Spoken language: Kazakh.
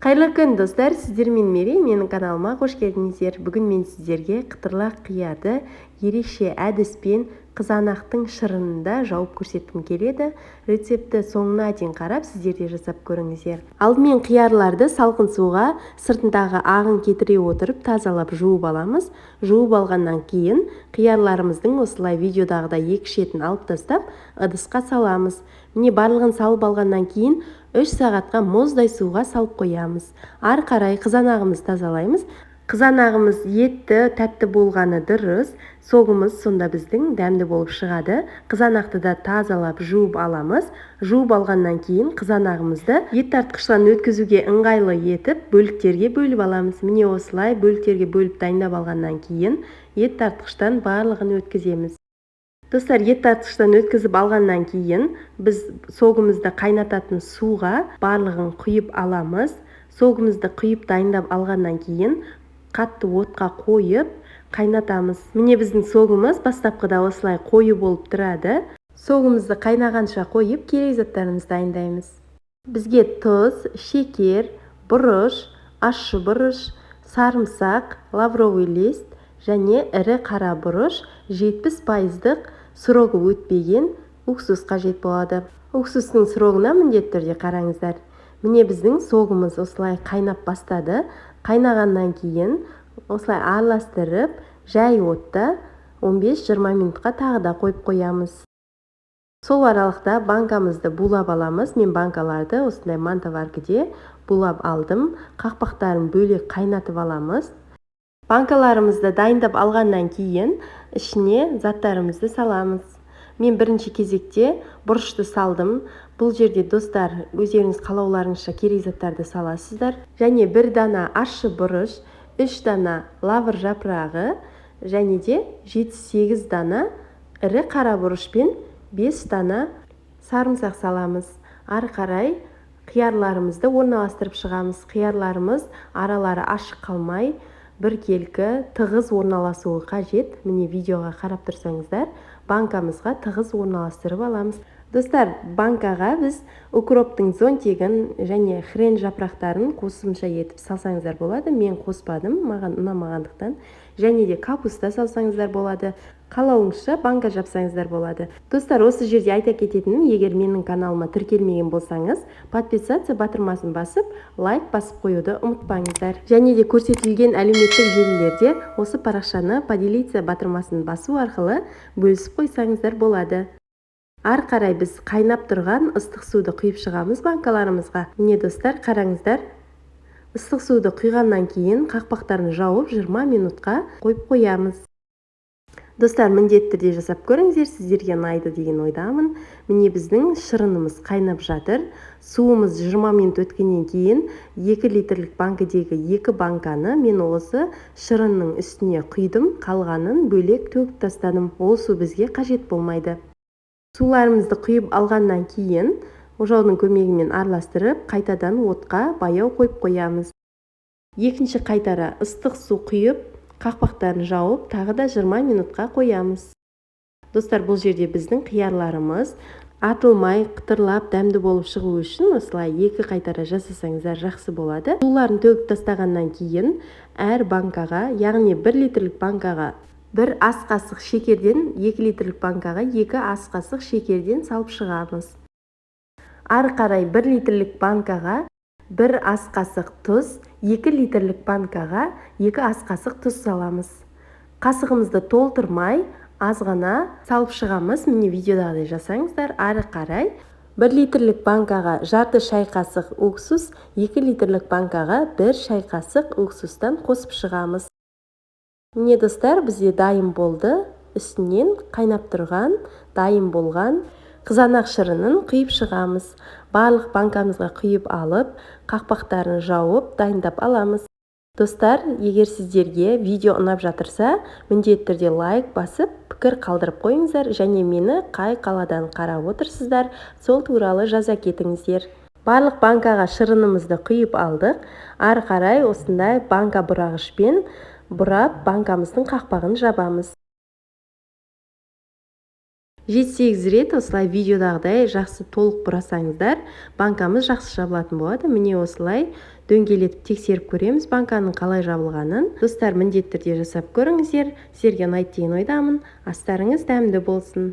Қайырлы күн достар, сіздермен Мерей, менің каналыма қош келдіңіздер. Бүгін мен сіздерге қытырлақ қиярды ерекше әдіспен қызанақтың шырынында жауып көрсеткім келеді. Рецепті соңына дейін қарап, сіздер де жасап көріңіздер. Алдымен қиярларды салқын суға сыртындағы ағын кетіре отырып тазалап жуып аламыз. Жуып алғаннан кейін қиярларымыздың осылай видеодағыдай екі шетін алып тастап, ыдысқа саламыз. Міне барлығын салып алғаннан кейін 3 сағатқа мұздай суға салып қоямыз. Ары қарай қызанағымыз тазалаймыз. Қызанағымыз етті, тәтті болғаны дұрыс. Соғымыз сонда біздің дәмді болып шығады. Қызанақты да тазалап жуып аламыз. Жуып алғаннан кейін қызанағымызды ет тартқыштан өткізуге ыңғайлы етіп бөліктерге бөліп аламыз. Міне осылай бөліктерге бөліп дайындап алғаннан кейін ет тартқыштан барлығын өткіземіз. Достар, ет тартқыштан өткізіп алғаннан кейін біз соғымызды қайнататын суға барлығын құйып аламыз. Соғымызды құйып дайындап алғаннан кейін қатты отқа қойып қайнатамыз. Міне біздің соғымыз бастапқыда осылай қою болып тұрады. Соғымызды қайнағанша қойып керек заттарымызды дайындаймыз. Бізге тұз, шекер, бұрыш, ащы бұрыш, сарымсақ, лавровый лист және ірі қара бұрыш 70%-ық сұрығы өтпеген уксус қажет болады. Уксустың сұрығына міндетті түрде қараңыздар. Міне біздің соғымыз осылай қайнап бастады. Қайнағаннан кейін осылай араластырып, жай отта 15-20 минутқа тағы да қойып қоямыз. Сол аралықта банкамызды булап аламыз. Мен банкаларды осындай мантоваркіде булап алдым. Қақпақтарын бөлек қайнатып аламыз. Банкаларымызды дайындап алғаннан кейін ішіне заттарымызды саламыз. Мен бірінші кезекте бұрышты салдым. Бұл жерде достар, өздеріңіз қалауларыңызша керек заттарды саласыздар. Және 1 дана ащы бұрыш, 3 дана лавр жапырағы және де 7-8 дана ірі қара бұрыш пен 5 дана сарымсақ саламыз. Ары қарай қиярларымызды орналастырып шығамыз. Қиярларымыз аралары ашық қалмай, біркелкі тығыз орналасуы қажет. Міне видеоға қарап тұрсаңыздар, банкамызға тығыз орналастырып аламыз. Достар, банкаға біз укроптың зонтигін және хрен жапырақтарын қосымша етіп салсаңыздар болады. Мен қоспадым, маған ұнамағандықтан. Және де капуста салсаңыздар болады. Қалауыңызша банка жапсаңыздар болады. Достар, осы жерде айта кететінім, егер менің каналыма тіркелмеген болсаңыз, подписаться батырмасын басып, лайк басып қоюды ұмытпаңыздар. Және де көрсетілген әлеуметтік желілерде осы парақшаны поделиться батырмасын басу арқылы бөлісіп қойсаңыздар болады. Ары қарай біз қайнап тұрған ыстық суды құйып шығамыз банкаларымызға. Міне достар, қараңыздар. Ыстық суды құйғаннан кейін қақпақтарын жауып 20 минутқа қойып қоямыз. Достар, міндетті түрде жасап көріңіздер, сіздерге ұнайды деген ойдамын. Міне біздің шырынымыз қайнап жатыр. Суымыз 20 минут өткеннен кейін 2 литрлік банкідегі 2 банканы мен осы шырынның үстіне құйдым, қалғанын бөлек төгіп тастадым. Ол су бізге қажет болмайды. Суларымызды құйып алғаннан кейін ожаудың көмегімен араластырып, қайтадан отқа баяу қойып қоямыз. Екінші қайтара ыстық су құйып, қақпақтарын жауып, тағы да 20 минутқа қоямыз. Достар, бұл жерде біздің қиярларымыз атылмай, қытырлап, дәмді болып шығу үшін осылай 2 қайтара жасасаңыздар жақсы болады. Суларын төгіп тастағаннан кейін әр банкаға, яғни 1 литрлік банкаға 1 ас қасық шекерден, 2 литрлік банкаға 2 ас қасық шекерден салып шығамыз. Ары қарай 1 литрлік банкаға 1 ас қасық тұз, 2 литрлік банкаға 2 ас қасық тұз саламыз. Қасығымызды толтырмай, азғана салып шығамыз. Міне видеодағыдай жасаңыздар. Ары қарай 1 литрлік банкаға жарты шай қасық уксус, 2 литрлік банкаға 1 шай қасық уксустан қосып шығамыз. Міне достар, бізде дайын болды. Үстінен қайнап тұрған, дайын болған қызанақ шырынын құйып шығамыз. Барлық банкамызға құйып алып, қақпақтарын жауып, дайындап аламыз. Достар, егер сіздерге видео ұнап жатырса, міндетті түрде лайк басып, пікір қалдырып қойыңыздар және мені қай қаладан қарап отырсыздар, сол туралы жаза кетіңіздер. Барлық банкаға шырынымызды құйып алдық. Ары қарай осындай банка бұрағышпен бұрап, банкамыздың қақпағын жабамыз. 7-8 рет осылай видеодағыдай жақсы толық бұрасаңыздар, банкамыз жақсы жабылатын болады. Міне осылай дөңгелетіп тексеріп көреміз банканың қалай жабылғанын. Достар, міндетті түрде жасап көріңіздер. Сіздерге ұнайды деген ойдамын. Астарыңыз дәмді болсын.